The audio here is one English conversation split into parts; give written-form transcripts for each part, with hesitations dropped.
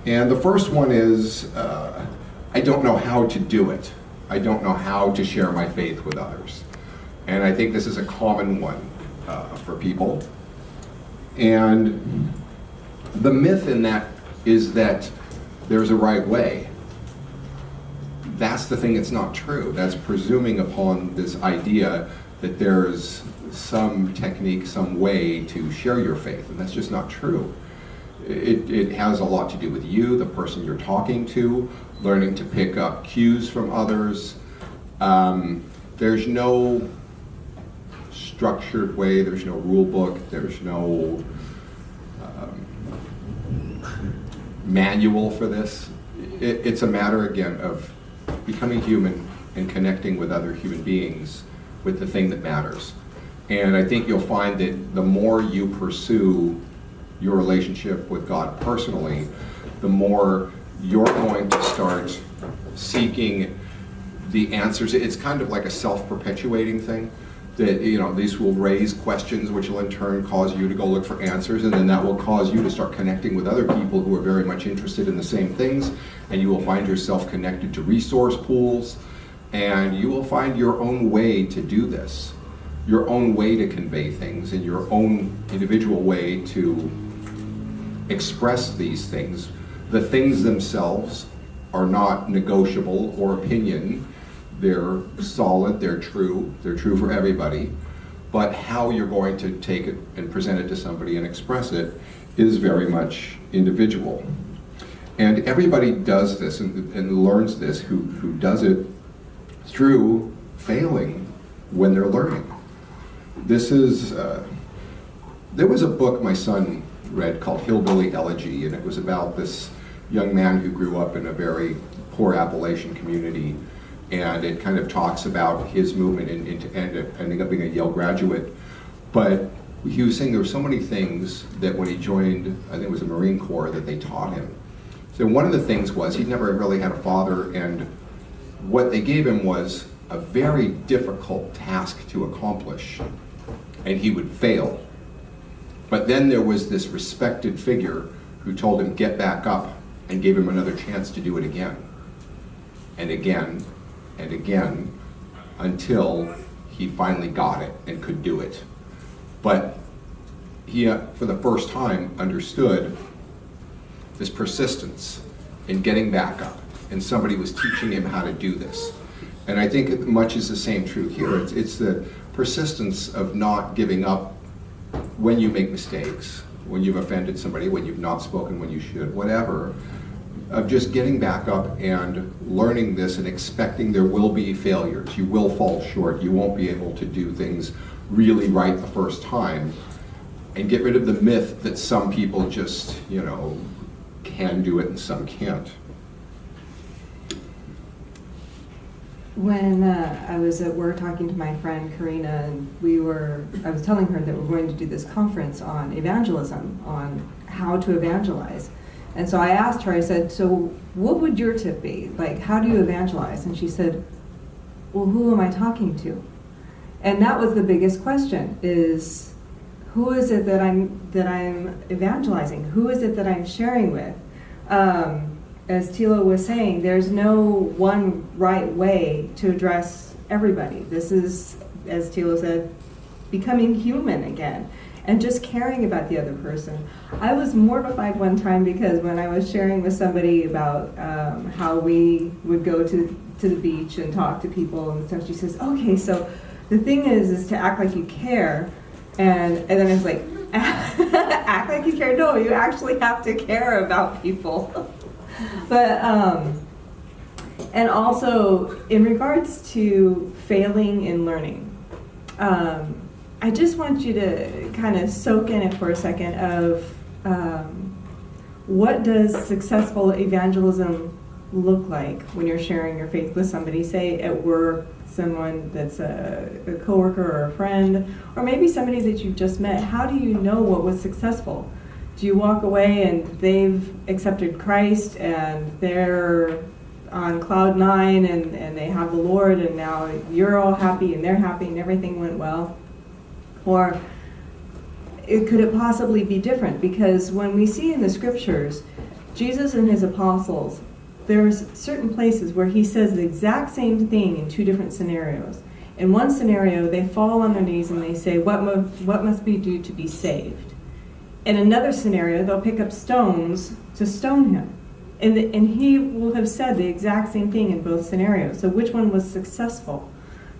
And the first one is, I don't know how to do it. I don't know how to share my faith with others. And I think this is a common one for people. And the myth in that is that there's a right way. That's the thing that's not true. That's presuming upon this idea that there's some technique, some way to share your faith, and that's just not true. It has a lot to do with you, the person you're talking to, learning to pick up cues from others. There's no structured way, there's no rule book, there's no manual for this. It's a matter, again, of becoming human and connecting with other human beings with the thing that matters. And I think you'll find that the more you pursue your relationship with God personally, the more you're going to start seeking the answers. It's kind of like a self-perpetuating thing, that, you know, these will raise questions which will in turn cause you to go look for answers, and then that will cause you to start connecting with other people who are very much interested in the same things, and you will find yourself connected to resource pools, and you will find your own way to do this, your own way to convey things, and your own individual way to express these things. The things themselves are not negotiable or opinion. They're solid, they're true for everybody, but how you're going to take it and present it to somebody and express it is very much individual. And everybody does this and learns this who does it through failing when they're learning. This is, there was a book my son read called Hillbilly Elegy, and it was about this young man who grew up in a very poor Appalachian community, and it kind of talks about his movement into ending up being a Yale graduate. But he was saying there were so many things that when he joined, I think it was the Marine Corps, that they taught him. So one of the things was he'd never really had a father, and what they gave him was a very difficult task to accomplish, and he would fail. But then there was this respected figure who told him, get back up, and gave him another chance to do it again, and again, and again, until he finally got it and could do it. But he, for the first time, understood this persistence in getting back up, and somebody was teaching him how to do this. And I think much is the same true here. It's the persistence of not giving up when you make mistakes, when you've offended somebody, when you've not spoken when you should, whatever, of just getting back up and learning this and expecting there will be failures. You will fall short. You won't be able to do things really right the first time. And get rid of the myth that some people just, you know, can do it and some can't. When I was at work talking to my friend Karina, and I was telling her that we're going to do this conference on evangelism, on how to evangelize. And so I asked her, I said, so what would your tip be? Like, how do you evangelize? And she said, well, who am I talking to? And that was the biggest question, is who is it that I'm evangelizing? Who is it that I'm sharing with? As Thilo was saying, there's no one right way to address everybody. This is, as Thilo said, becoming human again and just caring about the other person. I was mortified one time because when I was sharing with somebody about how we would go to the beach and talk to people and stuff, she says, okay, so the thing is to act like you care. And then I was like, act like you care? No, you actually have to care about people. But, and also in regards to failing in learning, I just want you to kind of soak in it for a second of what does successful evangelism look like when you're sharing your faith with somebody, say at work, someone that's a coworker or a friend, or maybe somebody that you've just met. How do you know what was successful? Do you walk away and they've accepted Christ and they're on cloud 9 and they have the Lord and now you're all happy and they're happy and everything went well? Or could it possibly be different? Because when we see in the scriptures, Jesus and his apostles, there's certain places where he says the exact same thing in two different scenarios. In one scenario, they fall on their knees and they say, what must we do to be saved? In another scenario, they'll pick up stones to stone him. And he will have said the exact same thing in both scenarios. So which one was successful?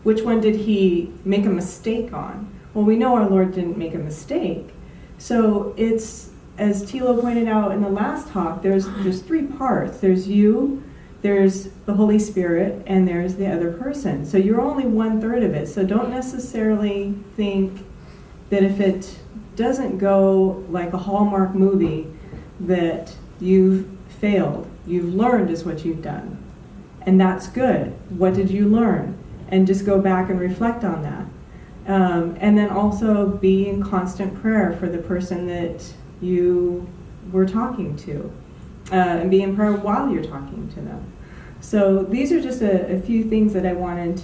Which one did he make a mistake on? Well, we know our Lord didn't make a mistake. So it's, as Thilo pointed out in the last talk, there's three parts. There's you, there's the Holy Spirit, and there's the other person. So you're only 1/3 of it. So don't necessarily think that if it doesn't go like a Hallmark movie that you've failed. You've learned is what you've done. And that's good. What did you learn? And just go back and reflect on that. And then also be in constant prayer for the person that you were talking to. And be in prayer while you're talking to them. So these are just a few things that I wanted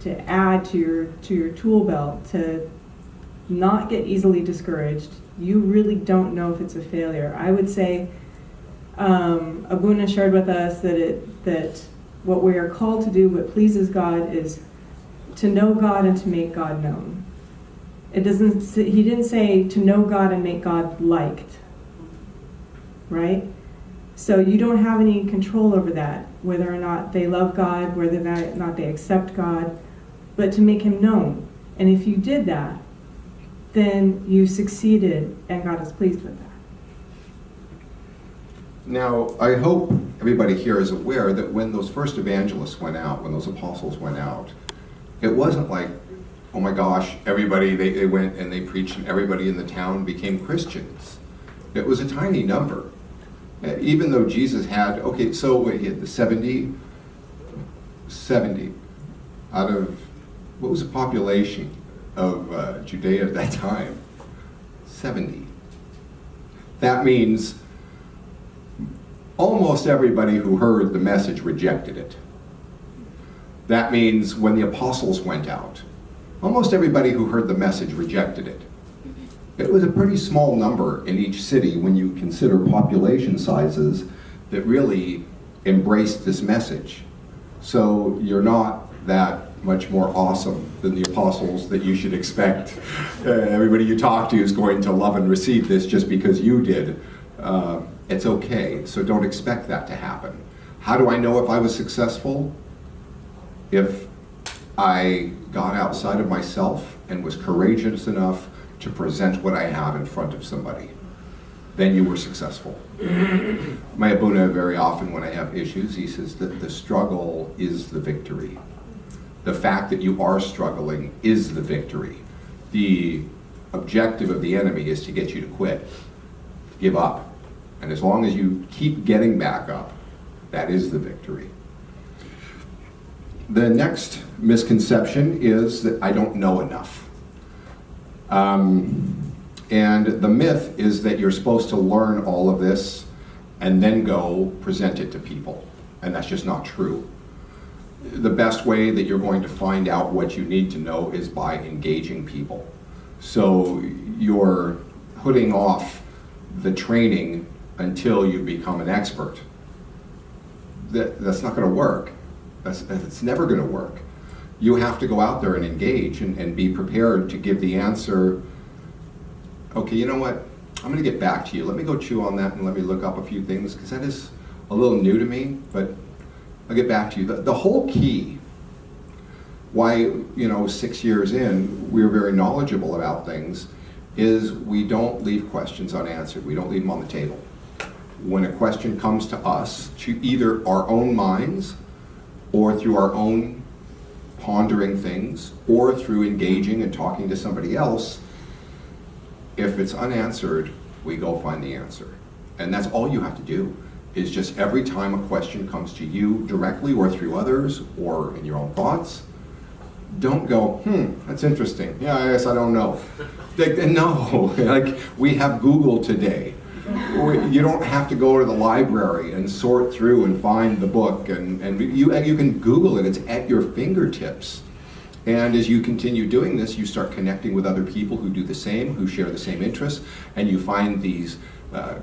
to add to your tool belt to not get easily discouraged. You really don't know if it's a failure. I would say Abuna shared with us that what we are called to do, what pleases God, is to know God and to make God known. He didn't say to know God and make God liked, right? So you don't have any control over that, whether or not they love God, whether or not they accept God, but to make him known. And if you did that, then you succeeded and God is pleased with that. Now, I hope everybody here is aware that when those first evangelists went out, when those apostles went out, it wasn't like, oh my gosh, everybody, they went and they preached and everybody in the town became Christians. It was a tiny number. Even though Jesus had, okay, so he had the 70 out of, what was the population of Judea at that time? 70. That means almost everybody who heard the message rejected it. That means when the apostles went out, almost everybody who heard the message rejected it. It was a pretty small number in each city when you consider population sizes that really embraced this message. So you're not that much more awesome than the apostles that you should expect. Everybody you talk to is going to love and receive this just because you did. It's okay, so don't expect that to happen. How do I know if I was successful? If I got outside of myself and was courageous enough to present what I have in front of somebody, then you were successful. My Abuna, very often when I have issues, he says that the struggle is the victory. The fact that you are struggling is the victory. The objective of the enemy is to get you to quit, give up. And as long as you keep getting back up, that is the victory. The next misconception is that I don't know enough. And the myth is that you're supposed to learn all of this and then go present it to people. And that's just not true. The best way that you're going to find out what you need to know is by engaging people. So you're putting off the training until you become an expert. That's not going to work. It's never going to work. You have to go out there and engage and be prepared to give the answer. Okay, you know what? I'm going to get back to you. Let me go chew on that and let me look up a few things, because that is a little new to me, but I'll get back to you. The whole key, why, 6 years in, we're very knowledgeable about things, is we don't leave questions unanswered. We don't leave them on the table. When a question comes to us, to either our own minds or through our own pondering things or through engaging and talking to somebody else, if it's unanswered, we go find the answer. And that's all you have to do, is just every time a question comes to you directly or through others or in your own thoughts, don't go, that's interesting. Yeah, I guess I don't know. No, like we have Google today. You don't have to go to the library and sort through and find the book, and you can Google it. It's at your fingertips. And as you continue doing this, you start connecting with other people who do the same, who share the same interests, and you find these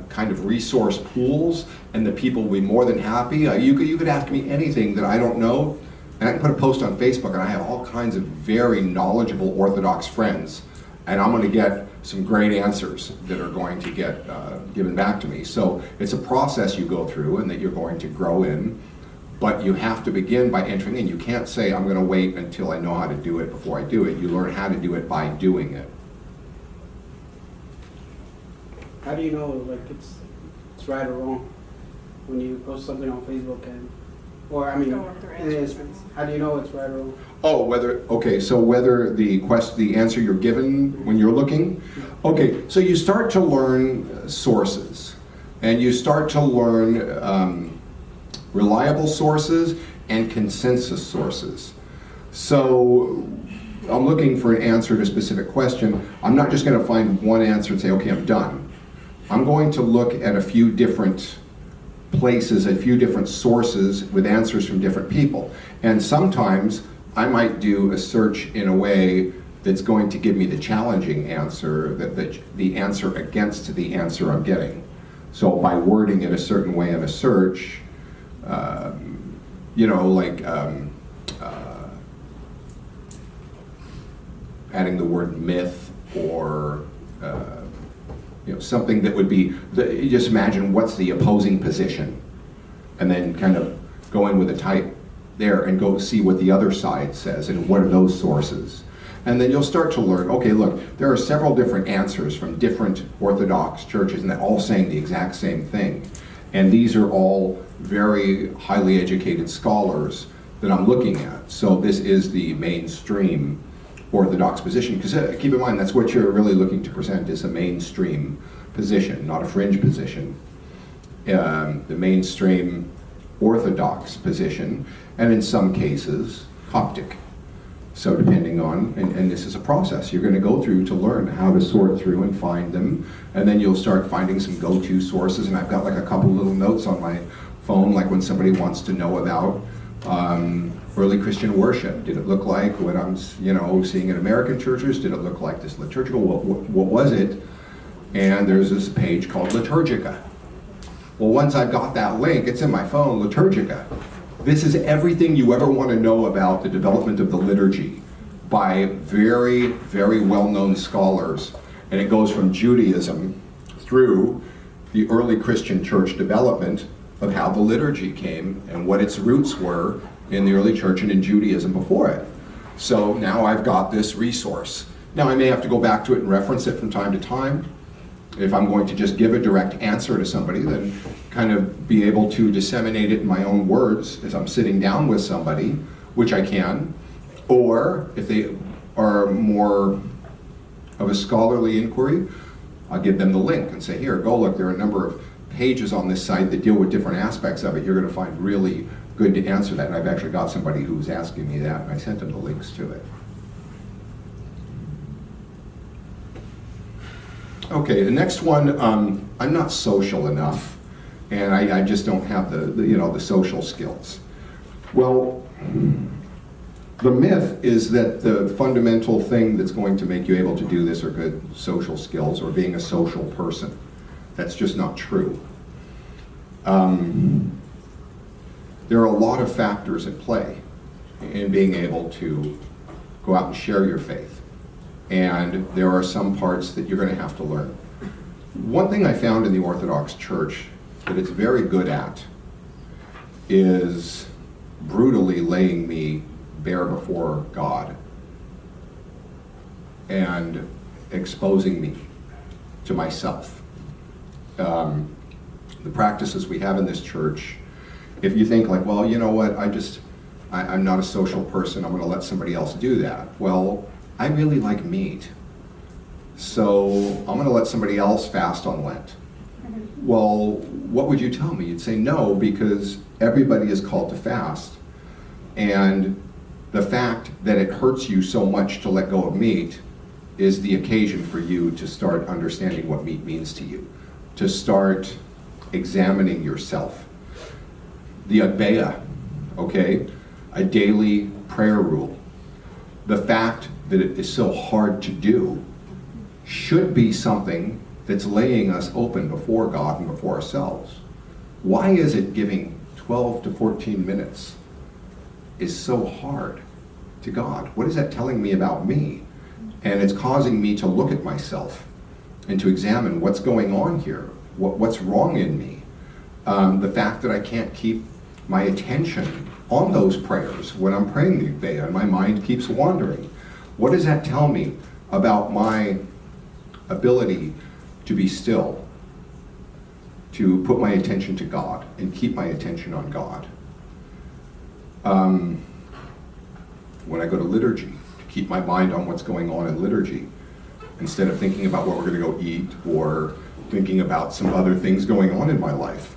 kind of resource pools, and the people will be more than happy. You could ask me anything that I don't know, and I can put a post on Facebook, and I have all kinds of very knowledgeable Orthodox friends, and I'm going to get some great answers that are going to get given back to me. So it's a process you go through and that you're going to grow in, but you have to begin by entering in. You can't say, I'm going to wait until I know how to do it before I do it. You learn how to do it by doing it. How do you know, like, it's right or wrong when you post something on Facebook how do you know it's right or wrong? Oh, whether the answer you're given when you're looking? Okay, so you start to learn sources, and you start to learn reliable sources and consensus sources. So I'm looking for an answer to a specific question. I'm not just going to find one answer and say, okay, I'm done. I'm going to look at a few different places, a few different sources with answers from different people. And sometimes I might do a search in a way that's going to give me the challenging answer, the answer against the answer I'm getting. So by wording it a certain way in a search, adding the word myth or something that would be, you just imagine what's the opposing position, and then kind of go in with a type there and go see what the other side says and what are those sources. And then you'll start to learn, okay, look, there are several different answers from different Orthodox churches, and they're all saying the exact same thing. And these are all very highly educated scholars that I'm looking at. So this is the mainstream Orthodox position, because keep in mind, that's what you're really looking to present, is a mainstream position, not a fringe position. The mainstream Orthodox position, and in some cases, Coptic. So depending on, and this is a process you're going to go through to learn how to sort through and find them, and then you'll start finding some go-to sources, and I've got like a couple little notes on my phone, like when somebody wants to know about early Christian worship. Did it look like what I'm seeing in American churches? Did it look like this liturgical? What was it? And there's this page called Liturgica. Well, once I've got that link, it's in my phone, Liturgica. This is everything you ever want to know about the development of the liturgy by very, very well-known scholars. And it goes from Judaism through the early Christian church development of how the liturgy came and what its roots were in the early church and in Judaism before it. So now I've got this resource. Now I may have to go back to it and reference it from time to time. If I'm going to just give a direct answer to somebody, then kind of be able to disseminate it in my own words as I'm sitting down with somebody, which I can. Or if they are more of a scholarly inquiry, I'll give them the link and say, here, go look, there are a number of pages on this site that deal with different aspects of it. You're going to find really good to answer that. And I've actually got somebody who's asking me that, and I sent them the links to it. Okay, the next one, I'm not social enough, and I just don't have the social skills. Well, the myth is that the fundamental thing that's going to make you able to do this are good social skills or being a social person. That's just not true. There are a lot of factors at play in being able to go out and share your faith. And there are some parts that you're going to have to learn. One thing I found in the Orthodox Church that it's very good at is brutally laying me bare before God and exposing me to myself. The practices we have in this church, if you think like, well, you know what, I'm not a social person, I'm going to let somebody else do that. Well, I really like meat, so I'm going to let somebody else fast on Lent. Well, what would you tell me? You'd say no, because everybody is called to fast. And the fact that it hurts you so much to let go of meat is the occasion for you to start understanding what meat means to you, to start examining yourself. The Agbeya, okay, a daily prayer rule. The fact that it is so hard to do should be something that's laying us open before God and before ourselves? Why is it giving 12 to 14 minutes is so hard to God? What is that telling me about me? And it's causing me to look at myself and to examine what's going on here, what's wrong in me. The fact that I can't keep my attention on those prayers when I'm praying the day and my mind keeps wandering. What does that tell me about my ability to be still, to put my attention to God and keep my attention on God? When I go to liturgy, to keep my mind on what's going on in liturgy, instead of thinking about what we're going to go eat or thinking about some other things going on in my life.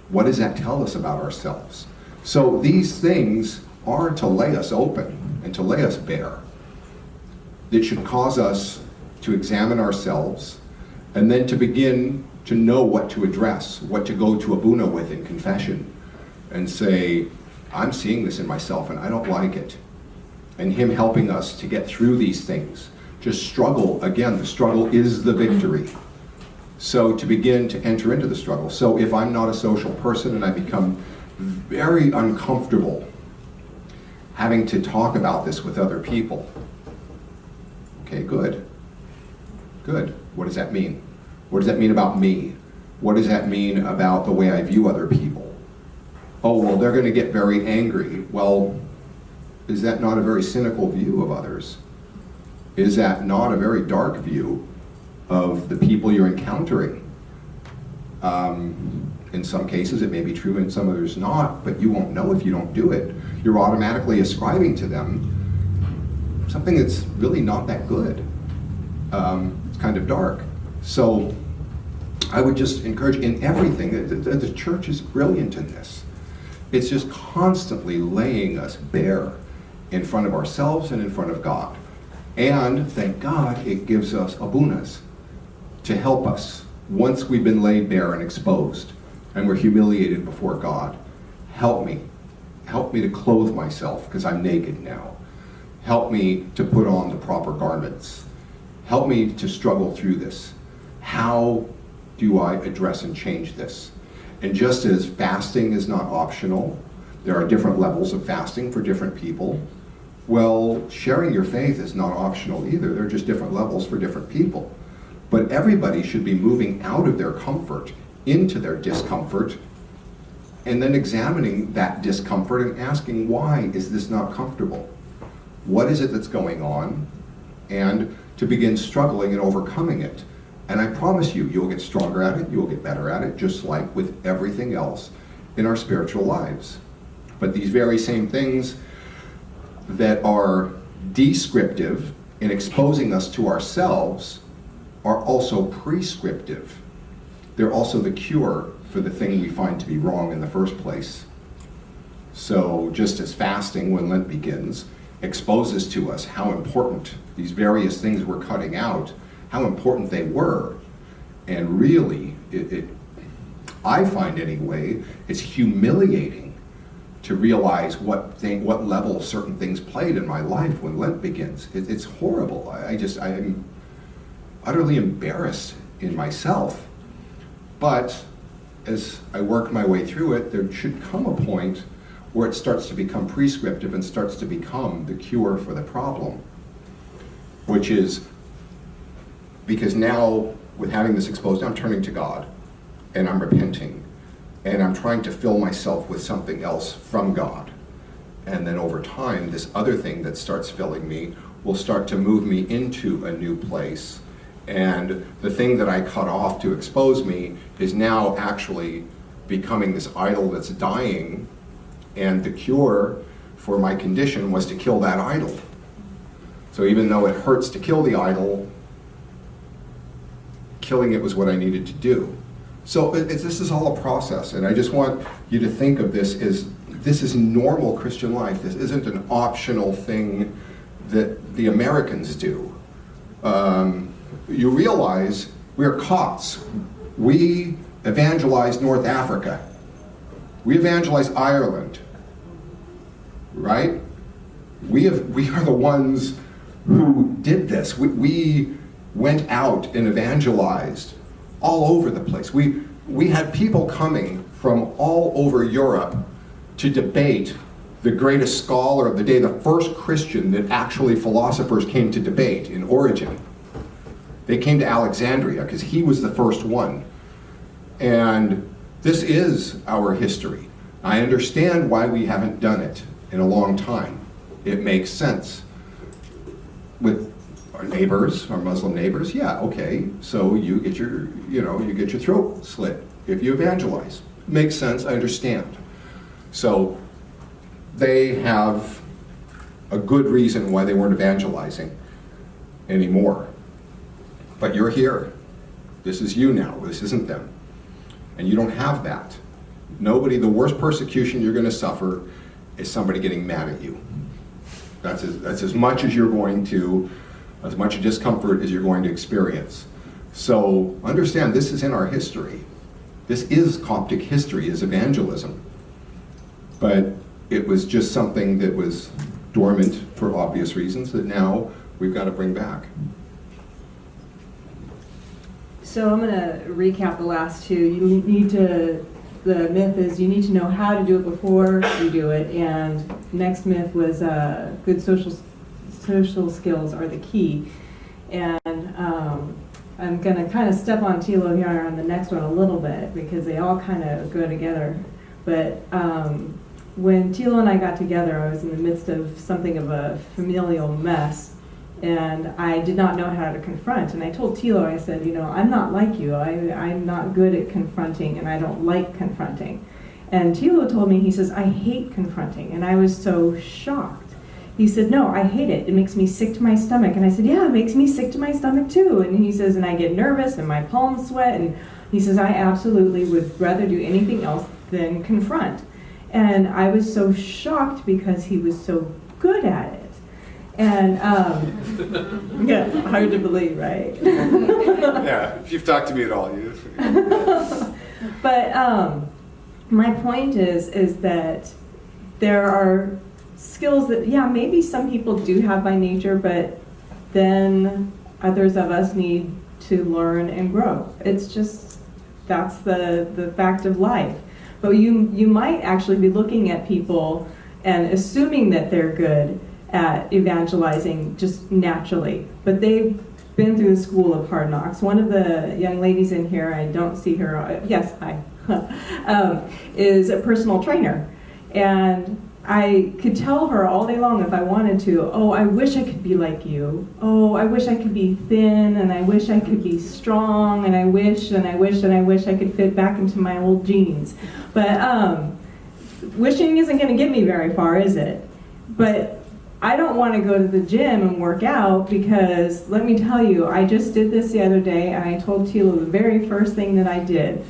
What does that tell us about ourselves? So these things are to lay us open and to lay us bare. It should cause us to examine ourselves and then to begin to know what to address, what to go to Abuna with in confession and say, I'm seeing this in myself and I don't like it. And him helping us to get through these things. Just struggle. Again, the struggle is the victory. So to begin to enter into the struggle. So if I'm not a social person and I become very uncomfortable having to talk about this with other people, okay, good. Good. What does that mean? What does that mean about me? What does that mean about the way I view other people? Oh, well, they're going to get very angry. Well, is that not a very cynical view of others? Is that not a very dark view of the people you're encountering? In some cases it may be true, in some others not, but you won't know if you don't do it. You're automatically ascribing to them something that's really not that good. It's kind of dark. So I would just encourage in everything, the church is brilliant in this. It's just constantly laying us bare in front of ourselves and in front of God. And thank God it gives us abunas to help us once we've been laid bare and exposed and we're humiliated before God. Help me to clothe myself because I'm naked now. Help me to put on the proper garments. Help me to struggle through this. How do I address and change this? And just as fasting is not optional, there are different levels of fasting for different people. Well, sharing your faith is not optional either. There are just different levels for different people. But everybody should be moving out of their comfort into their discomfort and then examining that discomfort and asking, why is this not comfortable? What is it that's going on? And to begin struggling and overcoming it. And I promise you, you'll get stronger at it, you'll get better at it, just like with everything else in our spiritual lives. But these very same things that are descriptive in exposing us to ourselves are also prescriptive. They're also the cure for the thing we find to be wrong in the first place. So just as fasting, when Lent begins, exposes to us how important these various things we're cutting out, how important they were. And really, I find anyway, it's humiliating to realize what level certain things played in my life when Lent begins. It's horrible. I'm utterly embarrassed in myself. But as I work my way through it, there should come a point where it starts to become prescriptive and starts to become the cure for the problem. Which is, because now with having this exposed, I'm turning to God and I'm repenting and I'm trying to fill myself with something else from God. And then over time, this other thing that starts filling me will start to move me into a new place. And the thing that I cut off to expose me is now actually becoming this idol that's dying, and the cure for my condition was to kill that idol. So even though it hurts to kill the idol, killing it was what I needed to do. So this is all a process, and I just want you to think of this as this is normal Christian life. This isn't an optional thing that the Americans do. You realize we're Copts. We evangelize North Africa. We evangelize Ireland, right? We are the ones who did this. We went out and evangelized all over the place. We had people coming from all over Europe to debate the greatest scholar of the day, the first Christian that actually philosophers came to debate in Origen. They came to Alexandria because he was the first one. And this is our history. I understand why we haven't done it in a long time. It makes sense. With our neighbors, our Muslim neighbors, yeah, okay, so you get your, you get your throat slit if you evangelize. Makes sense, I understand. So they have a good reason why they weren't evangelizing anymore. But you're here. This is you now, this isn't them. And you don't have that. Nobody, the worst persecution you're going to suffer is somebody getting mad at you. That's as much as you're going to, as much discomfort as you're going to experience. So understand, this is in our history. This is Coptic history, is evangelism. But it was just something that was dormant for obvious reasons that now we've got to bring back. So I'm going to recap the last two. You need to, the myth is you need to know how to do it before you do it, and next myth was good social skills are the key. And I'm going to kind of step on Thilo here on the next one a little bit because they all kind of go together. But when Thilo and I got together, I was in the midst of something of a familial mess. And I did not know how to confront. And I told Thilo, I said, I'm not like you. I'm not good at confronting, and I don't like confronting. And Thilo told me, he says, I hate confronting. And I was so shocked. He said, no, I hate it. It makes me sick to my stomach. And I said, yeah, it makes me sick to my stomach too. And he says, and I get nervous and my palms sweat. And he says, I absolutely would rather do anything else than confront. And I was so shocked because he was so good at it. And, yeah, hard to believe, right? Yeah, if you've talked to me at all, you. But my point is that there are skills that, yeah, maybe some people do have by nature, but then others of us need to learn and grow. It's just, that's the fact of life. But you might actually be looking at people and assuming that they're good at evangelizing just naturally, but they've been through the school of hard knocks. One of the young ladies in here, I don't see her, yes, hi, is a personal trainer. And I could tell her all day long if I wanted to, oh, I wish I could be like you. Oh, I wish I could be thin, and I wish I could be strong, and I wish, and I wish, and I wish I could fit back into my old jeans. But wishing isn't going to get me very far, is it? But I don't want to go to the gym and work out because, let me tell you, I just did this the other day, and I told Thilo the very first thing that I did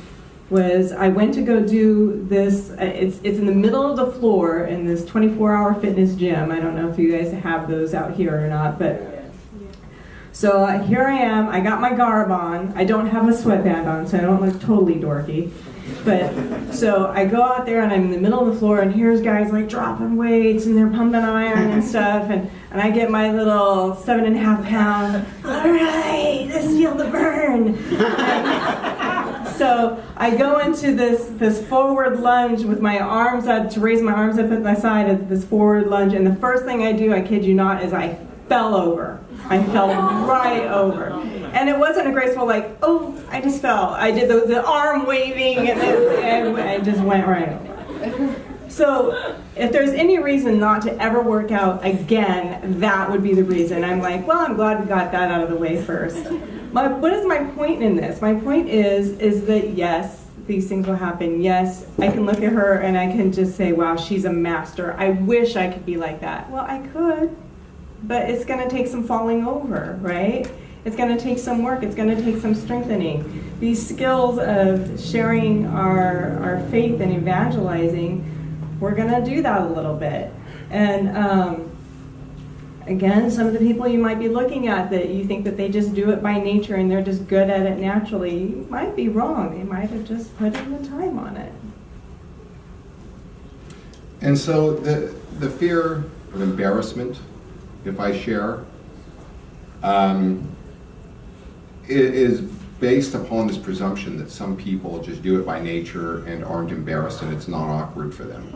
was I went to go do this, it's in the middle of the floor in this 24-hour fitness gym. I don't know if you guys have those out here or not, but so here I am, I got my garb on, I don't have a sweatband on, so I don't look totally dorky. But so I go out there and I'm in the middle of the floor and here's guys like dropping weights and they're pumping iron and stuff, and I get my little 7.5 pound, all right, let's feel the burn. So I go into this forward lunge with my arms up, to raise my arms up at my side of this forward lunge, and the first thing I do, I kid you not, is I fell over. I fell right over. And it wasn't a graceful like, oh, I just fell. I did the arm waving and I just went right over. So if there's any reason not to ever work out again, that would be the reason. I'm like, well, I'm glad we got that out of the way first. What is my point in this? My point is that yes, these things will happen. Yes, I can look at her and I can just say, wow, she's a master. I wish I could be like that. Well, I could, but it's going to take some falling over, right? It's going to take some work. It's going to take some strengthening. These skills of sharing our faith and evangelizing, we're going to do that a little bit. And again, some of the people you might be looking at that you think that they just do it by nature and they're just good at it naturally, you might be wrong. They might have just put in the time on it. And so the fear of embarrassment, if I share, is based upon this presumption that some people just do it by nature and aren't embarrassed and it's not awkward for them.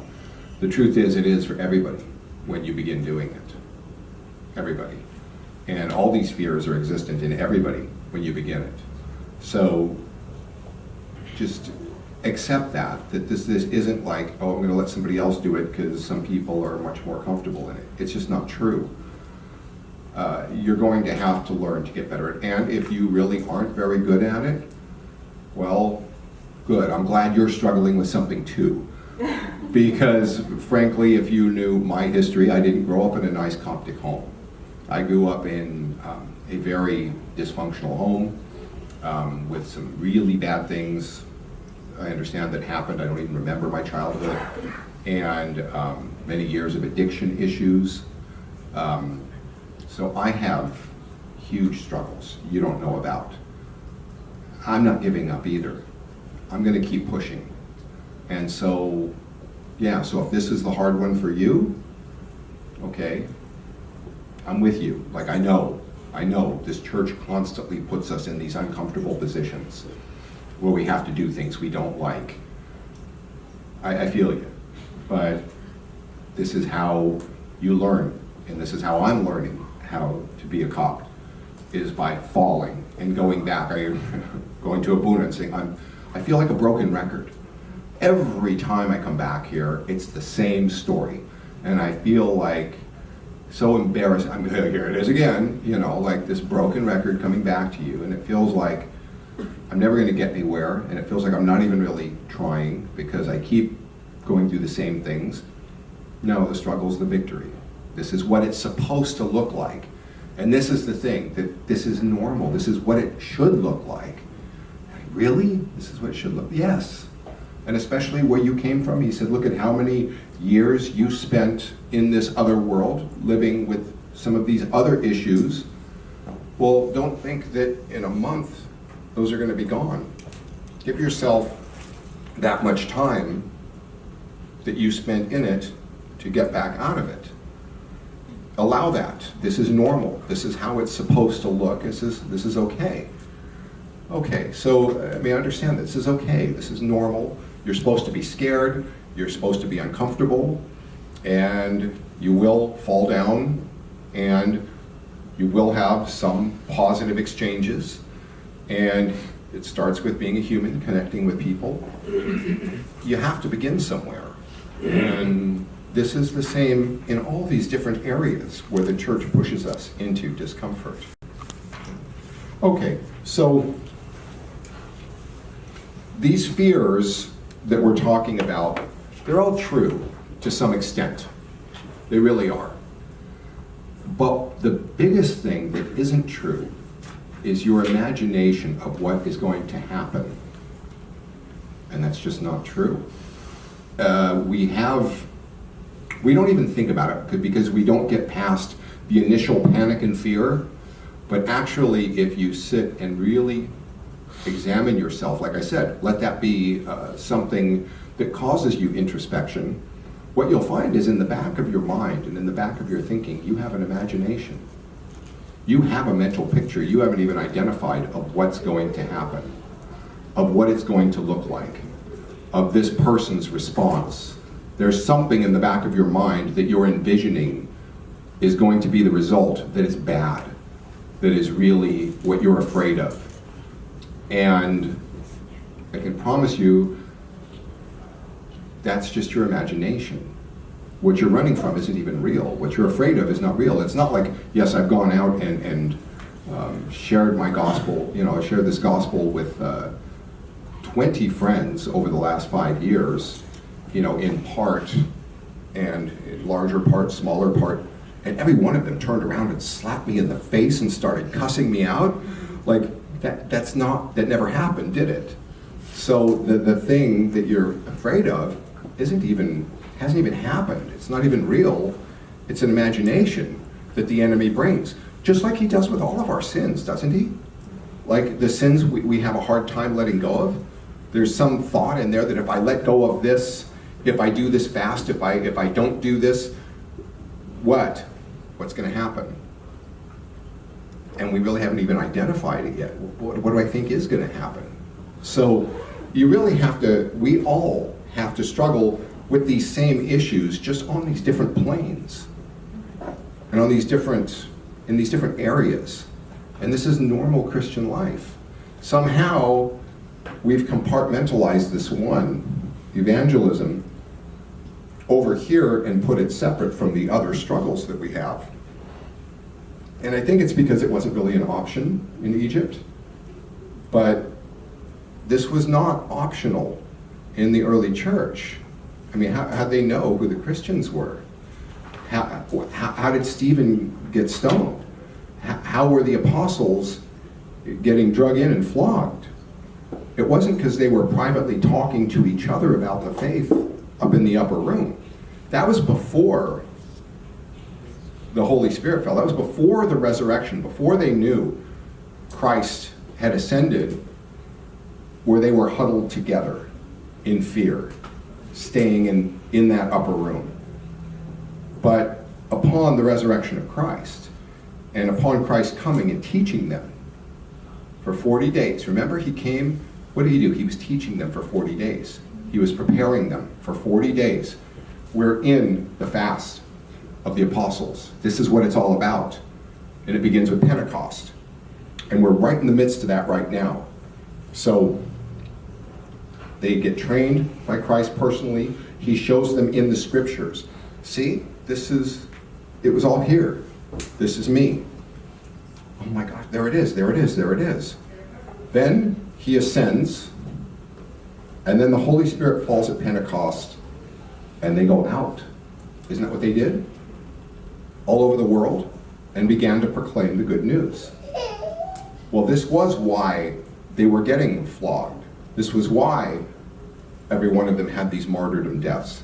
The truth is, it is for everybody when you begin doing it. Everybody. And all these fears are existent in everybody when you begin it. So just accept that this isn't like, oh, I'm going to let somebody else do it because some people are much more comfortable in it. It's just not true. You're going to have to learn to get better at it. And if you really aren't very good at it, well, good. I'm glad you're struggling with something too. Because frankly, if you knew my history, I didn't grow up in a nice Coptic home. I grew up in a very dysfunctional home with some really bad things I understand that happened. I don't even remember my childhood. And many years of addiction issues. So I have huge struggles you don't know about. I'm not giving up either. I'm going to keep pushing. And so, yeah, so if this is the hard one for you, okay, I'm with you. Like, I know this church constantly puts us in these uncomfortable positions where we have to do things we don't like. I feel you. But this is how you learn, and this is how I'm learning how to be a cop, is by falling and going back. Going to Abuna and saying, I feel like a broken record. Every time I come back here, it's the same story. And I feel like so embarrassed. Here it is again, you know, like this broken record coming back to you. And it feels like I'm never going to get anywhere. And it feels like I'm not even really trying because I keep going through the same things. No, the struggle's the victory. This is what it's supposed to look like. And this is the thing, that this is normal. This is what it should look like. Really? This is what it should look like? Yes. And especially where you came from. He said, look at how many years you spent in this other world, living with some of these other issues. Well, don't think that in a month, those are going to be gone. Give yourself that much time that you spent in it to get back out of it. Allow that. This is normal. This is how it's supposed to look. This is okay. Okay, so I mean, understand this is okay. This is normal. You're supposed to be scared. You're supposed to be uncomfortable, and you will fall down, and you will have some positive exchanges, and it starts with being a human, connecting with people. You have to begin somewhere, and this is the same in all these different areas where the church pushes us into discomfort. Okay, so these fears that we're talking about, they're all true to some extent. They really are. But the biggest thing that isn't true is your imagination of what is going to happen. And that's just not true. We don't even think about it because we don't get past the initial panic and fear. But actually, if you sit and really examine yourself, like I said, let that be something that causes you introspection. What you'll find is in the back of your mind and in the back of your thinking, you have an imagination. You have a mental picture you haven't even identified of what's going to happen, of what it's going to look like, of this person's response. There's something in the back of your mind that you're envisioning is going to be the result that is bad, that is really what you're afraid of. And I can promise you, that's just your imagination. What you're running from isn't even real. What you're afraid of is not real. It's not like, yes, I've gone out and shared my gospel, you know, I shared this gospel with 20 friends over the last 5 years, you know, in part, and in larger part, smaller part, and every one of them turned around and slapped me in the face and started cussing me out. Like, that never happened, did it? So the thing that you're afraid of hasn't even happened. It's not even real. It's an imagination that the enemy brings. Just like he does with all of our sins, doesn't he? Like the sins we have a hard time letting go of. There's some thought in there that if I let go of this, if I do this fast, if I don't do this, what's going to happen? and we really haven't even identified it yet. What do I think is going to happen? So you really have to, we all have to struggle with these same issues, just on these different planes and on these different, in these different areas. And this is normal Christian life. Somehow we've compartmentalized this one, evangelism, over here and put it separate from the other struggles that we have. And I think it's because it wasn't really an option in Egypt. But this was not optional in the early church. I mean, how'd they know who the Christians were? How did Stephen get stoned? How were the apostles getting drug in and flogged? It wasn't because they were privately talking to each other about the faith up in the upper room. That was before the Holy Spirit fell. That was before the resurrection, before they knew Christ had ascended, where they were huddled together in fear, staying in that upper room. But upon the resurrection of Christ, and upon Christ coming and teaching them for 40 days, remember he came, what did he do? He was teaching them for 40 days. He was preparing them for 40 days. We're in the fast of the apostles. This is what it's all about. And it begins with Pentecost. And we're right in the midst of that right now. So they get trained by Christ personally. He shows them in the scriptures. See, it was all here. This is me. Oh my gosh, there it is, there it is, there it is. Then he ascends, and then the Holy Spirit falls at Pentecost, and they go out. Isn't that what they did? All over the world, and began to proclaim the good news. Well, this was why they were getting flogged. This was why every one of them had these martyrdom deaths.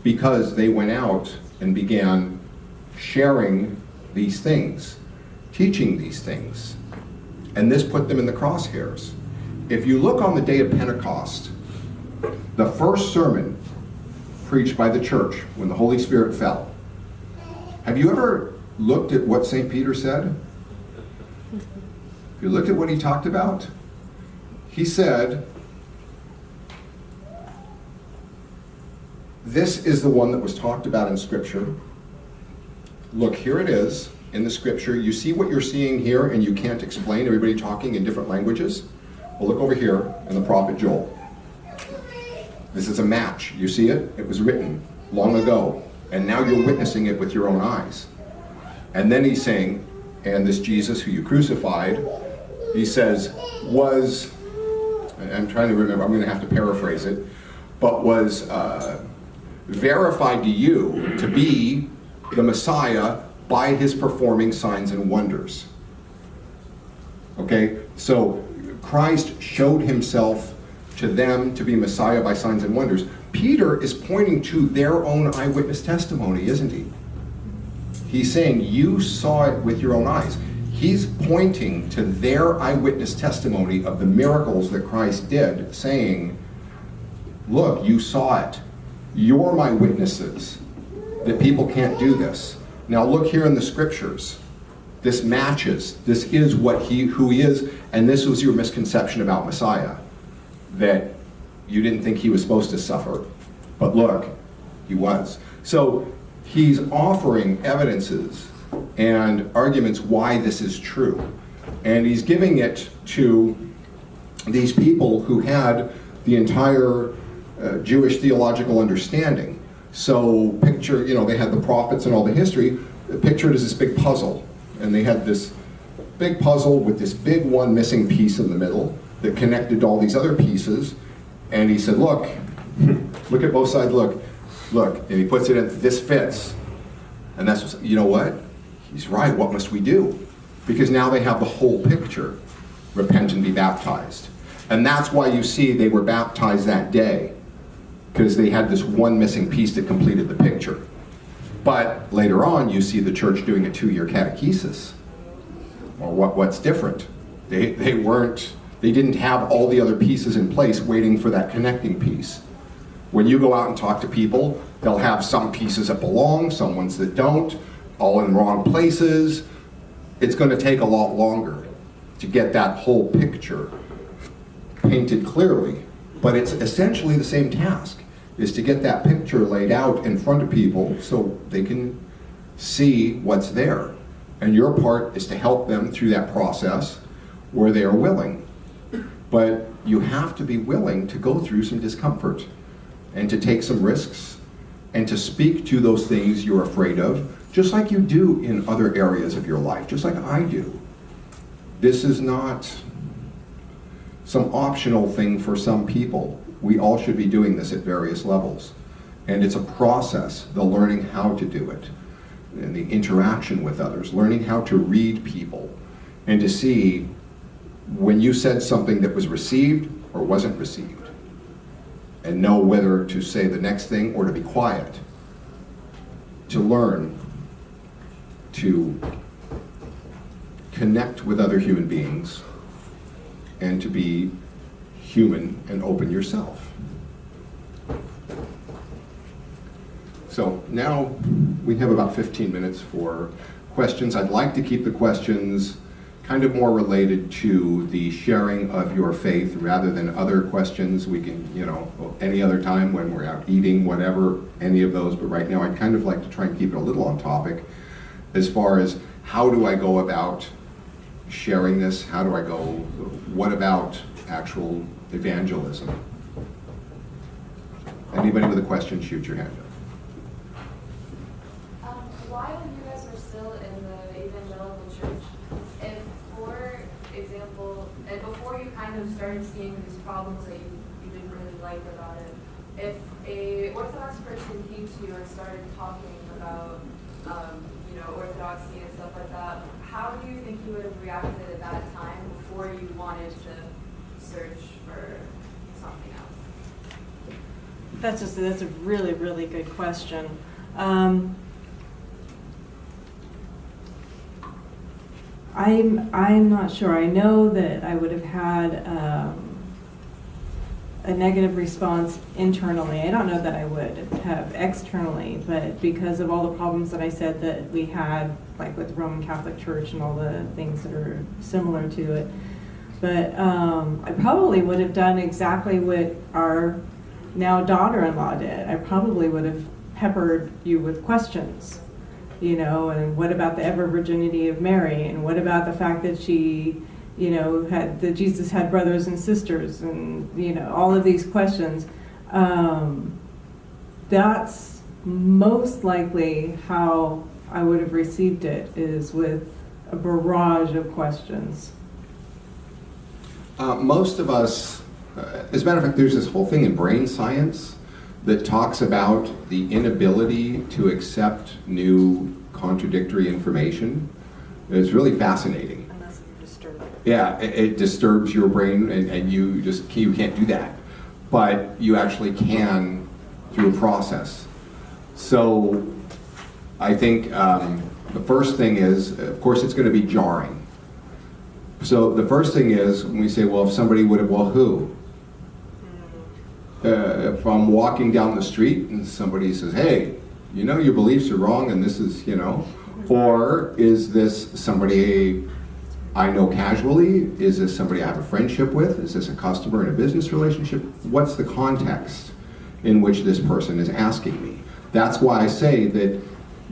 Because they went out and began sharing these things, teaching these things. And this put them in the crosshairs. If you look on the day of Pentecost, the first sermon preached by the church when the Holy Spirit fell, have you ever looked at what St. Peter said? If you looked at what he talked about, he said, this is the one that was talked about in Scripture. Look, here it is in the Scripture. You see what you're seeing here and you can't explain, everybody talking in different languages? Well, look over here in the prophet Joel. This is a match. You see it? It was written long ago. And now you're witnessing it with your own eyes. And then he's saying, and this Jesus who you crucified, he says, was, I'm trying to remember, I'm going to have to paraphrase it, but was verified to you to be the Messiah by his performing signs and wonders. Okay, so Christ showed himself to them to be Messiah by signs and wonders. Peter is pointing to their own eyewitness testimony, isn't he? He's saying, you saw it with your own eyes. He's pointing to their eyewitness testimony of the miracles that Christ did, saying, look, you saw it. You're my witnesses that people can't do this. Now look here in the scriptures. This matches. This is who he is, and this was your misconception about Messiah, that you didn't think he was supposed to suffer. But look, he was. So he's offering evidences and arguments why this is true. And he's giving it to these people who had the entire Jewish theological understanding. So picture, they had the prophets and all the history. Picture it as this big puzzle. And they had this big puzzle with this big one missing piece in the middle that connected to all these other pieces. And he said, look at both sides, look. And he puts it in, this fits. And that's, you know what? He's right, what must we do? Because now they have the whole picture. Repent and be baptized. And that's why you see they were baptized that day, because they had this one missing piece that completed the picture. But later on, you see the church doing a 2-year catechesis. Well, what's different? They didn't have all the other pieces in place waiting for that connecting piece. When you go out and talk to people, they'll have some pieces that belong, some ones that don't, all in wrong places. it's going to take a lot longer to get that whole picture painted clearly. But it's essentially the same task, is to get that picture laid out in front of people so they can see what's there. And your part is to help them through that process where they are willing. But you have to be willing to go through some discomfort and to take some risks and to speak to those things you're afraid of, just like you do in other areas of your life, just like I do. This is not some optional thing for some people. We all should be doing this at various levels. And it's a process, the learning how to do it, and the interaction with others, learning how to read people, and to see when you said something that was received or wasn't received, and know whether to say the next thing or to be quiet. To learn to connect with other human beings and to be human and open yourself. So now we have about 15 minutes for questions. I'd like to keep the questions kind of more related to the sharing of your faith rather than other questions. We can, any other time when we're out eating, whatever, any of those. But right now I'd kind of like to try and keep it a little on topic as far as how do I go about sharing this? How do I go? What about actual evangelism? Anybody with a question, shoot your hand up. While you guys were still in the evangelical church, if, for example, and before you kind of started seeing these problems that you didn't really like about it, if a Orthodox person came to you and started talking about, orthodoxy and stuff like that, how do you think you would have reacted at that time before you wanted to search for something else? That's a really, really good question. I'm not sure. I know that I would have had a negative response internally. I don't know that I would have externally, but because of all the problems that I said that we had, like with the Roman Catholic Church and all the things that are similar to it, but I probably would have done exactly what our now daughter-in-law did. I probably would have peppered you with questions, and what about the ever virginity of Mary, and what about the fact that she, that Jesus had brothers and sisters, and all of these questions. That's most likely how I would have received it, is with a barrage of questions. Most of us, as a matter of fact, there's this whole thing in brain science that talks about the inability to accept new contradictory information. It's really fascinating. Unless you're disturbed. Yeah, it disturbs your brain, and you can't do that. But you actually can through a process. So I think the first thing is, of course, it's going to be jarring. So the first thing is when we say, well, if somebody would have, well, who? If I'm walking down the street and somebody says, hey, your beliefs are wrong and this is, or is this somebody I know casually? Is this somebody I have a friendship with? Is this a customer in a business relationship? What's the context in which this person is asking me? That's why I say that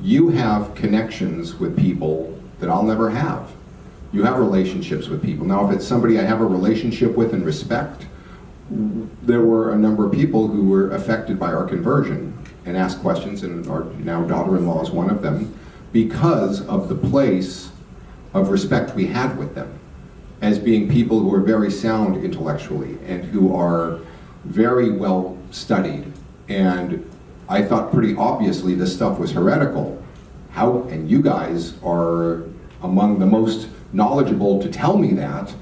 you have connections with people that I'll never have. You have relationships with people. Now, if it's somebody I have a relationship with and respect, there were a number of people who were affected by our conversion and asked questions, and our now daughter-in-law is one of them, because of the place of respect we had with them as being people who are very sound intellectually and who are very well studied. And I thought pretty obviously this stuff was heretical. And you guys are among the most knowledgeable to tell me that.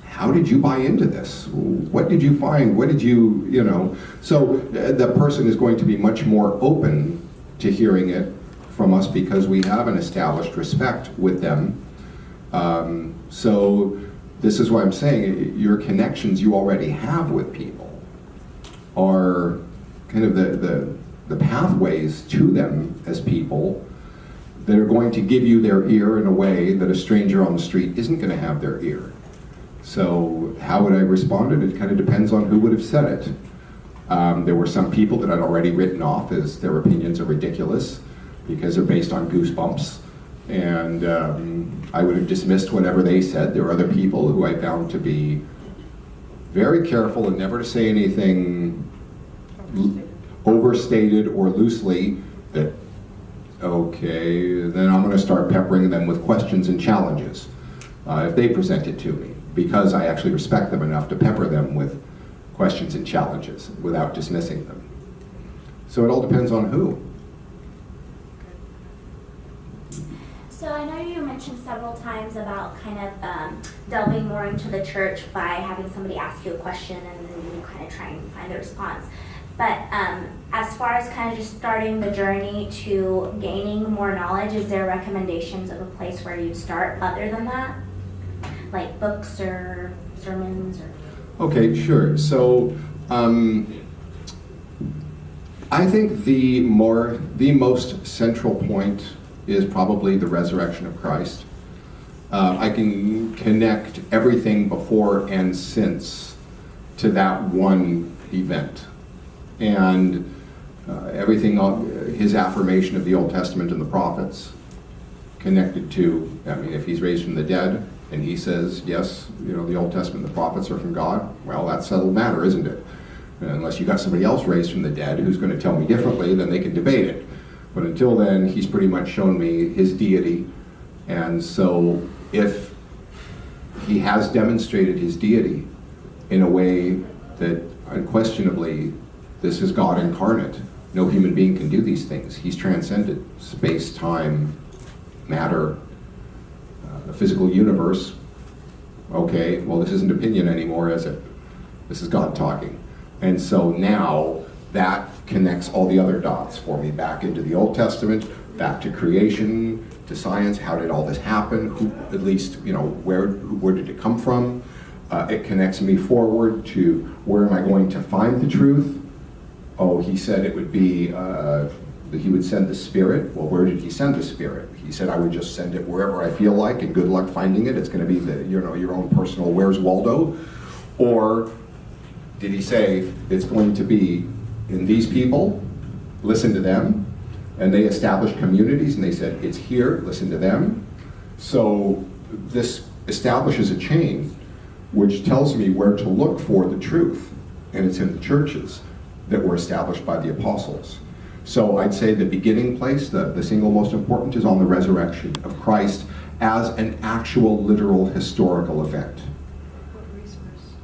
How did you buy into this? What did you find? What did you, So the person is going to be much more open to hearing it from us because we have an established respect with them. So this is why I'm saying your connections you already have with people are kind of the pathways to them as people that are going to give you their ear in a way that a stranger on the street isn't going to have their ear. So how would I respond? It kind of depends on who would have said it. There were some people that I'd already written off as their opinions are ridiculous because they're based on goosebumps, and I would have dismissed whatever they said. There were other people who I found to be very careful and never to say anything overstated or loosely that, okay, then I'm going to start peppering them with questions and challenges if they present it to me, because I actually respect them enough to pepper them with questions and challenges without dismissing them. So it all depends on who. So I know you mentioned several times about kind of delving more into the church by having somebody ask you a question and then you kind of try and find a response. But as far as kind of just starting the journey to gaining more knowledge, is there recommendations of a place where you'd start other than that? Like books or sermons or? Okay, sure. So I think the most central point is probably the resurrection of Christ. I can connect everything before and since to that one event. And everything on his affirmation of the Old Testament and the prophets connected to, I mean, if he's raised from the dead and he says, yes, you know, the Old Testament and the prophets are from God, well, that's a settled matter, isn't it? Unless you got somebody else raised from the dead who's going to tell me differently, then they can debate it. But until then, he's pretty much shown me his deity. And so if he has demonstrated his deity in a way that unquestionably this is God incarnate, no human being can do these things. He's transcended space, time, matter, the physical universe. Okay, well, this isn't opinion anymore, is it? This is God talking. And so now that connects all the other dots for me back into the Old Testament, back to creation, to science. How did all this happen? Who, at least, you know, where did it come from? It connects me forward to where am I going to find the truth? Oh, he said it would be that he would send the Spirit. Well, where did he send the Spirit? He said I would just send it wherever I feel like, and good luck finding it. It's going to be the, you know, your own personal Where's Waldo? Or did he say it's going to be in these people? Listen to them. And they established communities, and they said it's here. Listen to them. So this establishes a chain, which tells me where to look for the truth, and it's in the churches that were established by the apostles. So I'd say the beginning place, the single most important, is on the resurrection of Christ as an actual, literal, historical event. What resource?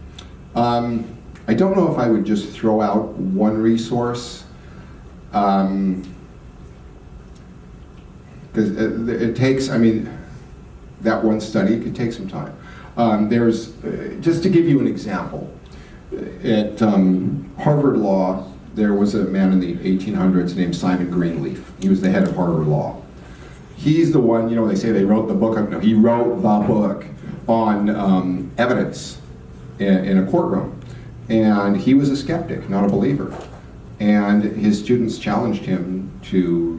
I don't know if I would just throw out one resource, because it takes, I mean, that one study could take some time. There's, just to give you an example, at Harvard Law, there was a man in the 1800s named Simon Greenleaf. He was the head of Harvard Law. He's the one, you know, they say they wrote the book, no, he wrote the book on evidence in a courtroom. And he was a skeptic, not a believer. And his students challenged him to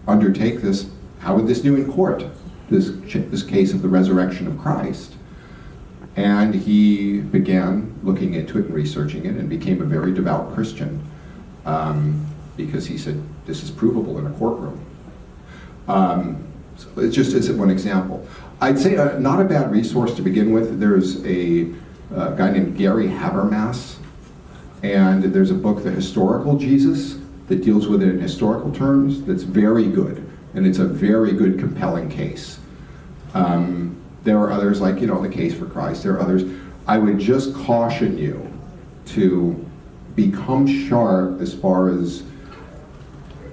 undertake this, how would this do in court, this case of the resurrection of Christ. And he began looking into it and researching it and became a very devout Christian because he said, this is provable in a courtroom. So it's just one example. I'd say not a bad resource to begin with. There's a guy named Gary Habermas, and there's a book, The Historical Jesus, that deals with it in historical terms that's very good, and it's a very good, compelling case. There are others like, you know, The Case for Christ. There are others. I would just caution you to become sharp as far as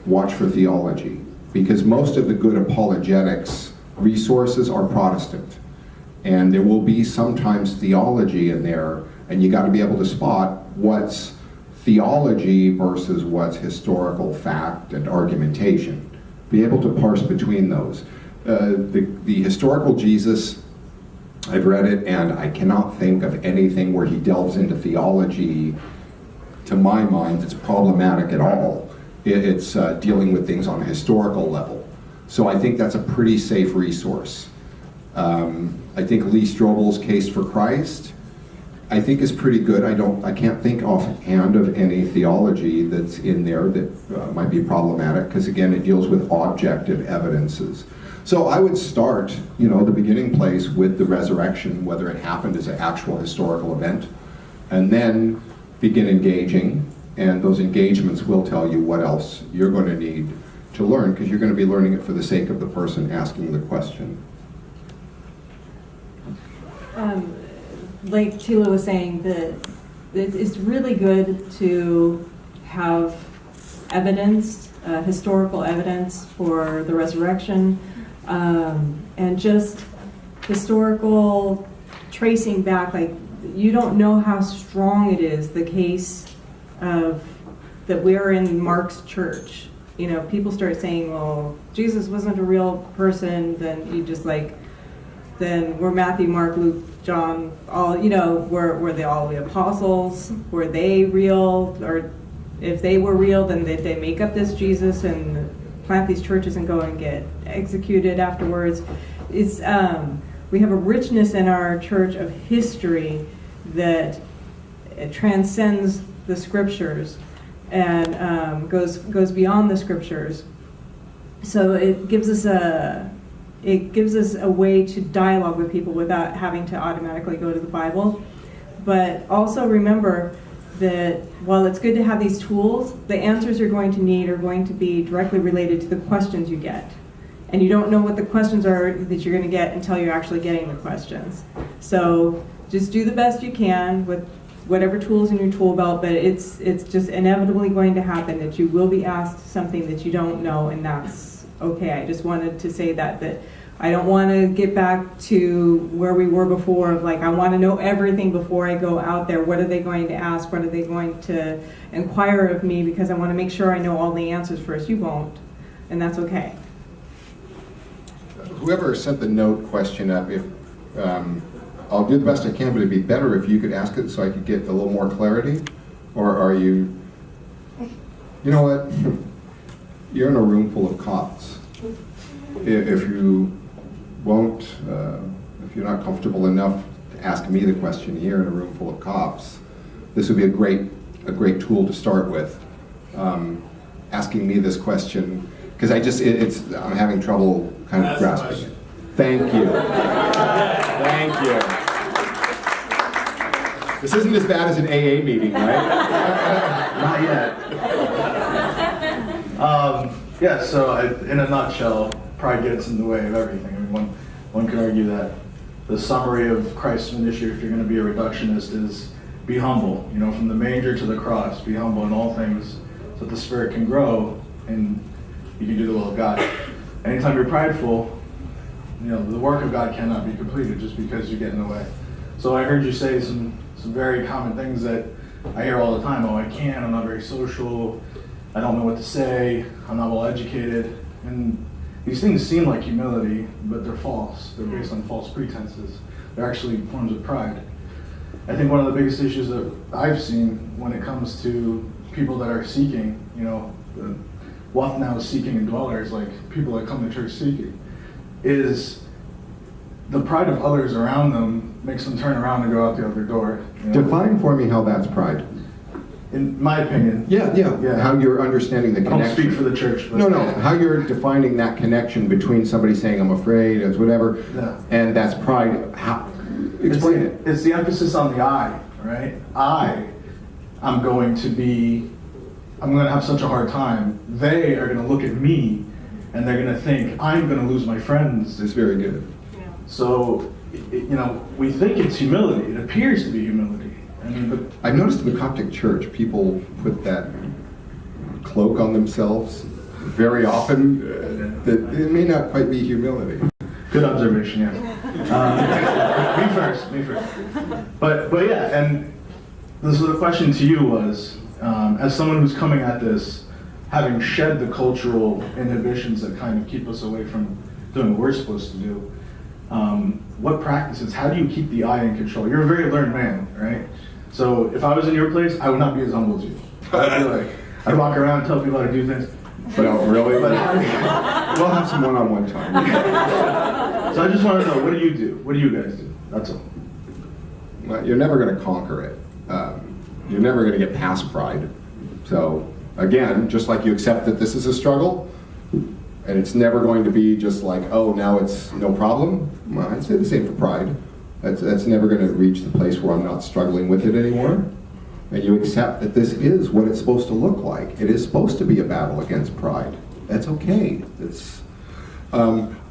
watch for theology, because most of the good apologetics resources are Protestant. And there will be sometimes theology in there, and you got to be able to spot what's theology versus what's historical fact and argumentation. Be able to parse between those. The historical Jesus, I've read it, and I cannot think of anything where he delves into theology, to my mind, that's problematic at all. It's dealing with things on a historical level. So I think that's a pretty safe resource. I think Lee Strobel's Case for Christ, I think is pretty good. I can't think offhand of any theology that's in there that might be problematic, because again, it deals with objective evidences. So I would start, the beginning place with the resurrection, whether it happened as an actual historical event, and then begin engaging, and those engagements will tell you what else you're going to need to learn, because you're going to be learning it for the sake of the person asking the question. Like Thilo was saying, that it's really good to have evidence, historical evidence for the resurrection, and just historical tracing back. Like, you don't know how strong it is, the case of that we're in Mark's church. People start saying, well, Jesus wasn't a real person, then you just then we're Matthew, Mark, Luke, John, all, were they all the apostles? Were they real? Or if they were real, then did they make up this Jesus and plant these churches and go and get executed afterwards? We have a richness in our church of history that transcends the scriptures and goes beyond the scriptures. So it gives us a way to dialogue with people without having to automatically go to the Bible. But also remember that while it's good to have these tools, the answers you're going to need are going to be directly related to the questions you get. And you don't know what the questions are that you're going to get until you're actually getting the questions. So just do the best you can with whatever tools in your tool belt, but it's just inevitably going to happen that you will be asked something that you don't know, and that's okay. I just wanted to say that I don't want to get back to where we were before of I want to know everything before I go out there. What are they going to ask? What are they going to inquire of me? Because I want to make sure I know all the answers first. You won't, and that's okay. Whoever sent the note question up, if I'll do the best I can, but it'd be better if you could ask it so I could get a little more clarity. Or are you know what? You're in a room full of cops. If you won't, if you're not comfortable enough to ask me the question here in a room full of cops, this would be a great tool to start with. Asking me this question, because I'm having trouble kind of grasping it. Thank you. Thank you. This isn't as bad as an AA meeting, right? Not yet. So in a nutshell, pride gets in the way of everything. I mean, one can argue that the summary of Christ's ministry, if you're going to be a reductionist, is be humble. From the manger to the cross, be humble in all things, so that the Spirit can grow and you can do the will of God. Anytime you're prideful, the work of God cannot be completed just because you get in the way. So I heard you say some very common things that I hear all the time. Oh, I can't, I'm not very social, I don't know what to say, I'm not well educated. And these things seem like humility, but they're false. They're based on false pretenses. They're actually forms of pride. I think one of the biggest issues that I've seen when it comes to people that are seeking, what now seeking and dwellers, like people that come to church seeking, is the pride of others around them makes them turn around and go out the other door. Define for me how that's pride. In my opinion. Yeah. How you're understanding the connection. I don't speak for the church. But No. How you're defining that connection between somebody saying I'm afraid, as whatever, and that's pride. How? Explain it. It's the emphasis on the I, right? I'm going to have such a hard time. They are going to look at me and they're going to think I'm going to lose my friends. It's very good. Yeah. So, we think it's humility. It appears to be humility. But I've noticed in the Coptic church, people put that cloak on themselves very often, that it may not quite be humility. good observation, yeah. Me first. But yeah, and so the question to you was, as someone who's coming at this, having shed the cultural inhibitions that kind of keep us away from doing what we're supposed to do, what practices, how do you keep the eye in control? You're a very learned man, right? So if I was in your place, I would not be as humble as you. I'd be like, I'd walk around and tell people how to do things. But Oh, really? We'll have some one-on-one time. So I just want to know, what do you do? What do you guys do? That's all. Well, you're never going to conquer it. You're never going to get past pride. So, again, just like you accept that this is a struggle, and it's never going to be just like, oh, now it's no problem. Well, I'd say the same for pride. That's never going to reach the place where I'm not struggling with it anymore. And you accept that this is what it's supposed to look like. It is supposed to be a battle against pride. That's okay.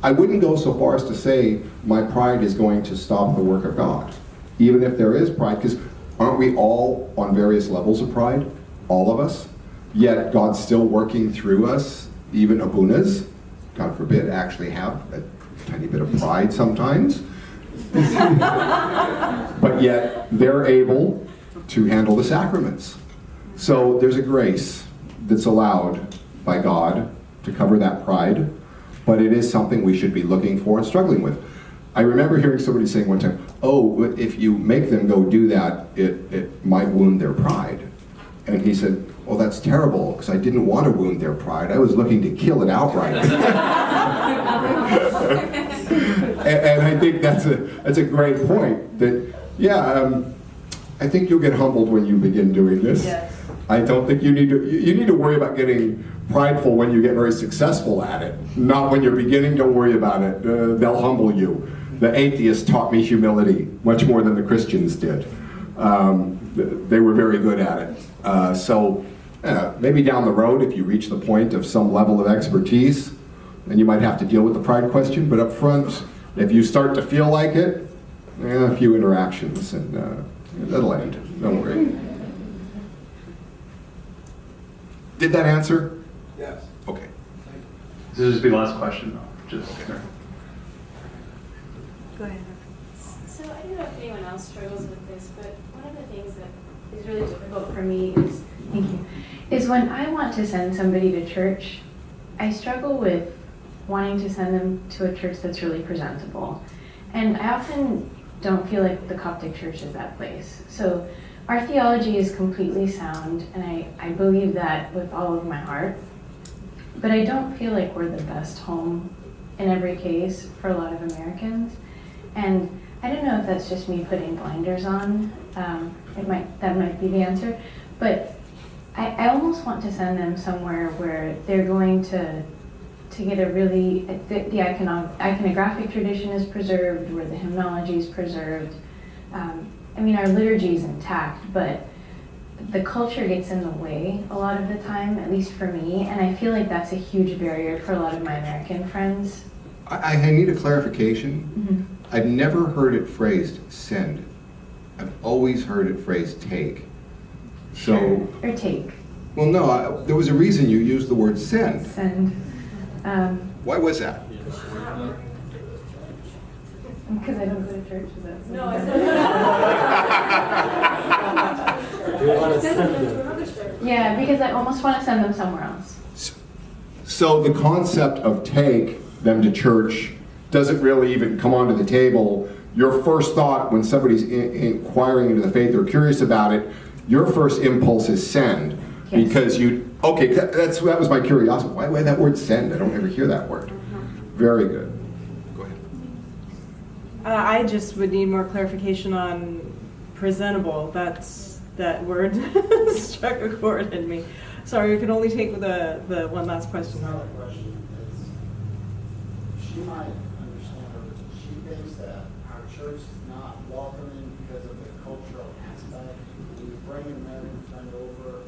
I wouldn't go so far as to say my pride is going to stop the work of God. Even if there is pride, because aren't we all on various levels of pride? All of us. Yet God's still working through us, even abunas, God forbid, actually have a tiny bit of pride sometimes. But yet they're able to handle the sacraments. So there's a grace that's allowed by God to cover that pride, but it is something we should be looking for and struggling with. I remember hearing somebody saying one time, oh, if you make them go do that, it might wound their pride. And he said, well, that's terrible, because I didn't want to wound their pride. I was looking to kill it outright. And I think that's a great point. That, yeah, I think you'll get humbled when you begin doing this. Yes. I don't think you need to worry about getting prideful when you get very successful at it. Not when you're beginning. Don't worry about it. They'll humble you. The atheists taught me humility much more than the Christians did. They were very good at it. So maybe down the road, if you reach the point of some level of expertise, then you might have to deal with the pride question. But up front, if you start to feel like it, a few interactions and that'll end. Don't worry. Did that answer? Yes. Okay. This will just be the last question. Just Go ahead. So I don't know if anyone else struggles with this, but one of the things that is really difficult for me is, thank you, is when I want to send somebody to church, I struggle with wanting to send them to a church that's really presentable. And I often don't feel like the Coptic Church is that place. So our theology is completely sound, and I believe that with all of my heart. But I don't feel like we're the best home in every case for a lot of Americans. And I don't know if that's just me putting blinders on. That might be the answer. But I almost want to send them somewhere where they're going to get a really, the iconographic tradition is preserved, where the hymnology is preserved. I mean, our liturgy is intact, but the culture gets in the way a lot of the time, at least for me, and I feel like that's a huge barrier for a lot of my American friends. I need a clarification. Mm-hmm. I've never heard it phrased send. I've always heard it phrased take. So, Sure. Or take. well, no, there was a reason you used the word send. Send. Why was that? Because I don't go to church, is that? No, I said. Yeah, because I almost want to send them somewhere else. So the concept of take them to church doesn't really even come onto the table. Your first thought when somebody's inquiring into the faith or curious about it, your first impulse is send. Yes. Because that was my curiosity. Why that word send? I don't ever hear that word. Very good. Go ahead. I just would need more clarification on presentable. That word struck a chord in me. Sorry, we can only take the one last question. Another question is, she might understand, or she thinks that our church is not welcoming because of the cultural aspect. When you bring an American friend over,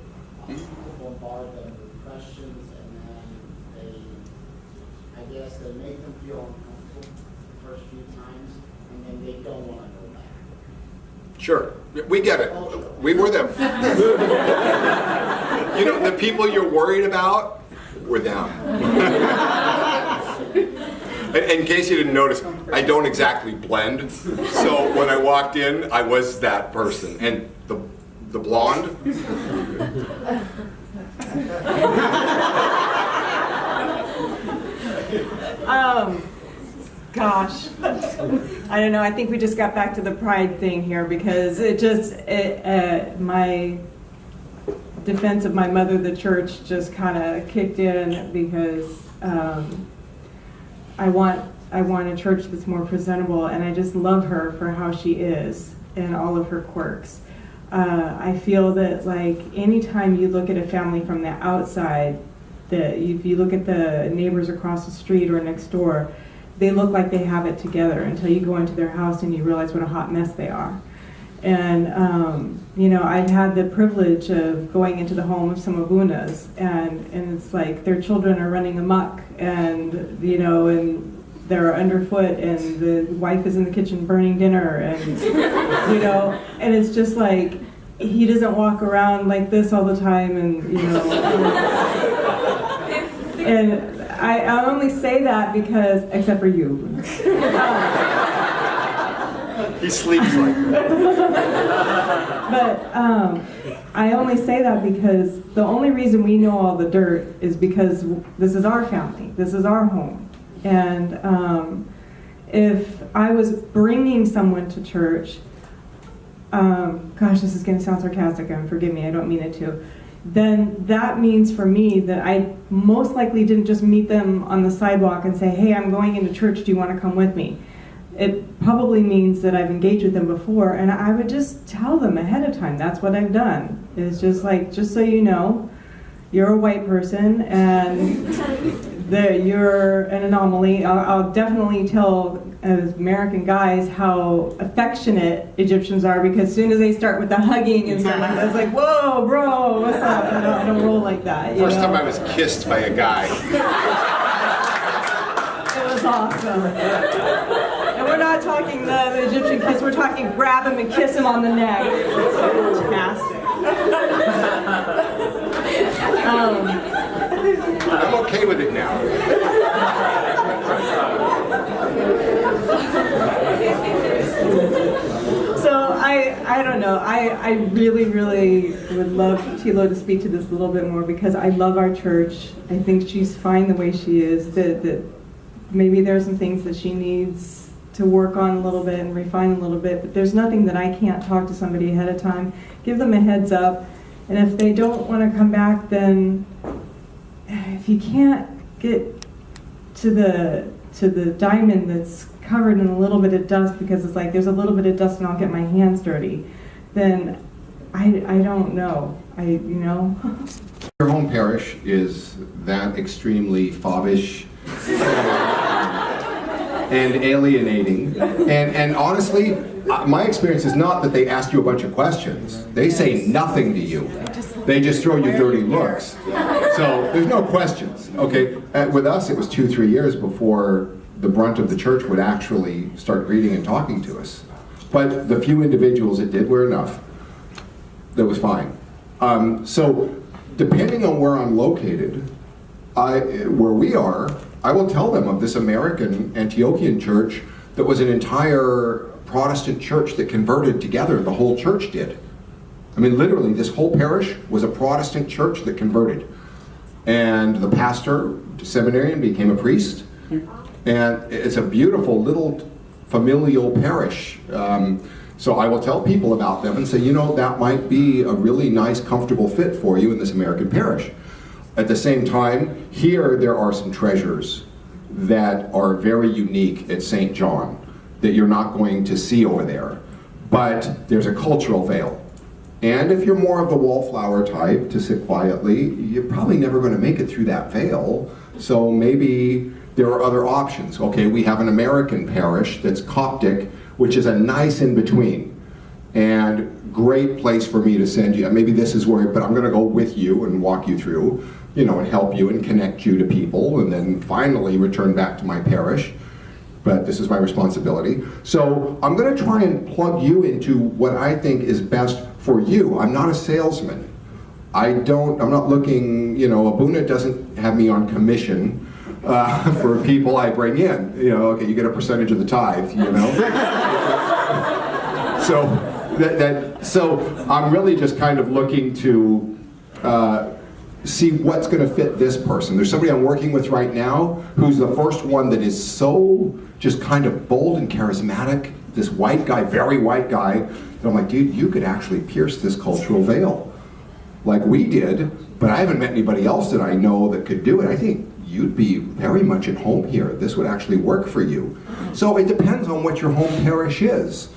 people bombard them with questions, and then I guess they make them feel uncomfortable the first few times, and then they don't want to go back. Sure. We get it. We were them. You know, the people you're worried about were them. In case you didn't notice, I don't exactly blend. So when I walked in, I was that person. And the blonde. Gosh, I don't know. I think we just got back to the pride thing here because defense of my mother, the church just kind of kicked in because I want a church that's more presentable, and I just love her for how she is and all of her quirks. I feel that like anytime you look at a family from the outside, that if you look at the neighbors across the street or next door, they look like they have it together until you go into their house and you realize what a hot mess they are. And I've had the privilege of going into the home of some Abunas, and it's like their children are running amok, and and they're underfoot, and the wife is in the kitchen burning dinner, and and it's just like he doesn't walk around like this all the time, and and I only say that because, except for you. He sleeps like that. But I only say that because the only reason we know all the dirt is because this is our family, this is our home. And if I was bringing someone to church, gosh, this is going to sound sarcastic, and forgive me, I don't mean it to, then that means for me that I most likely didn't just meet them on the sidewalk and say, hey, I'm going into church, do you want to come with me? It probably means that I've engaged with them before, and I would just tell them ahead of time. That's what I've done. It's just like, just so you know, you're a white person, and you're an anomaly. I'll definitely tell as American guys how affectionate Egyptians are, because as soon as they start with the hugging and stuff like that, it's like, whoa, bro, what's up? I don't roll like that. First time I was kissed by a guy. It was awesome. And we're not talking the Egyptian kiss, we're talking grab him and kiss him on the neck. It's fantastic. I'm okay with it now. So I don't know. I really, really would love Thilo to speak to this a little bit more, because I love our church. I think she's fine the way she is. That maybe there's some things that she needs to work on a little bit and refine a little bit, but there's nothing that I can't talk to somebody ahead of time, give them a heads up, and if they don't want to come back, then if you can't get to the diamond that's covered in a little bit of dust, because it's like there's a little bit of dust and I'll get my hands dirty, then I don't know. Your home parish is that extremely fobbish and alienating. And honestly, my experience is not that they ask you a bunch of questions. They say nothing to you. They just throw you dirty looks. So there's no questions. Okay, with us it was 2-3 years before the brunt of the church would actually start greeting and talking to us. But the few individuals it did were enough. That was fine. So depending on where I'm located, where we are, I will tell them of this American Antiochian church that was an entire Protestant church that converted together. The whole church did. I mean, literally, this whole parish was a Protestant church that converted. And the pastor, seminarian, became a priest. And it's a beautiful little familial parish. So I will tell people about them and say, that might be a really nice, comfortable fit for you in this American parish. At the same time, here there are some treasures that are very unique at St. John that you're not going to see over there. But there's a cultural veil. And if you're more of the wallflower type to sit quietly, you're probably never going to make it through that veil. So maybe there are other options. Okay, we have an American parish that's Coptic, which is a nice in-between. And great place for me to send you. Maybe this is where, but I'm going to go with you and walk you through, and help you and connect you to people, and then finally return back to my parish. But this is my responsibility. So I'm going to try and plug you into what I think is best for you. I'm not a salesman. I'm not looking, Abuna doesn't have me on commission for people I bring in. Okay, you get a percentage of the tithe, So I'm really just kind of looking to see what's going to fit this person. There's somebody I'm working with right now who's the first one that is so just kind of bold and charismatic. This white guy, very white guy. And I'm like, dude, you could actually pierce this cultural veil. like we did, but I haven't met anybody else that I know that could do it. I think you'd be very much at home here. This would actually work for you. So it depends on what your home parish is,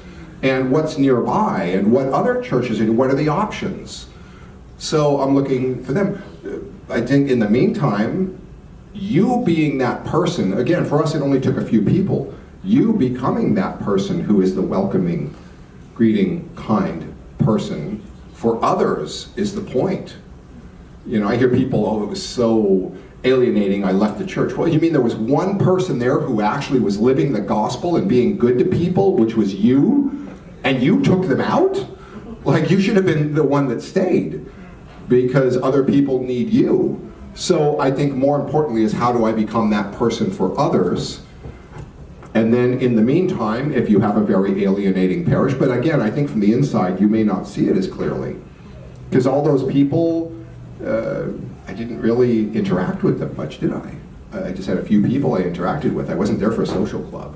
and what's nearby, and what other churches are, what are the options. So I'm looking for them. I think in the meantime, you being that person, again, for us it only took a few people, you becoming that person who is the welcoming, greeting, kind person for others is the point. You know, I hear people, oh, it was so alienating, I left the church. Well, you mean there was one person there who actually was living the gospel and being good to people, which was you, and you took them out? Like, you should have been the one that stayed, because other people need you. So I think more importantly is, how do I become that person for others? And then in the meantime, if you have a very alienating parish, but again, I think from the inside you may not see it as clearly, because all those people, I didn't really interact with them much, did I? I just had a few people I interacted with. I wasn't there for a social club.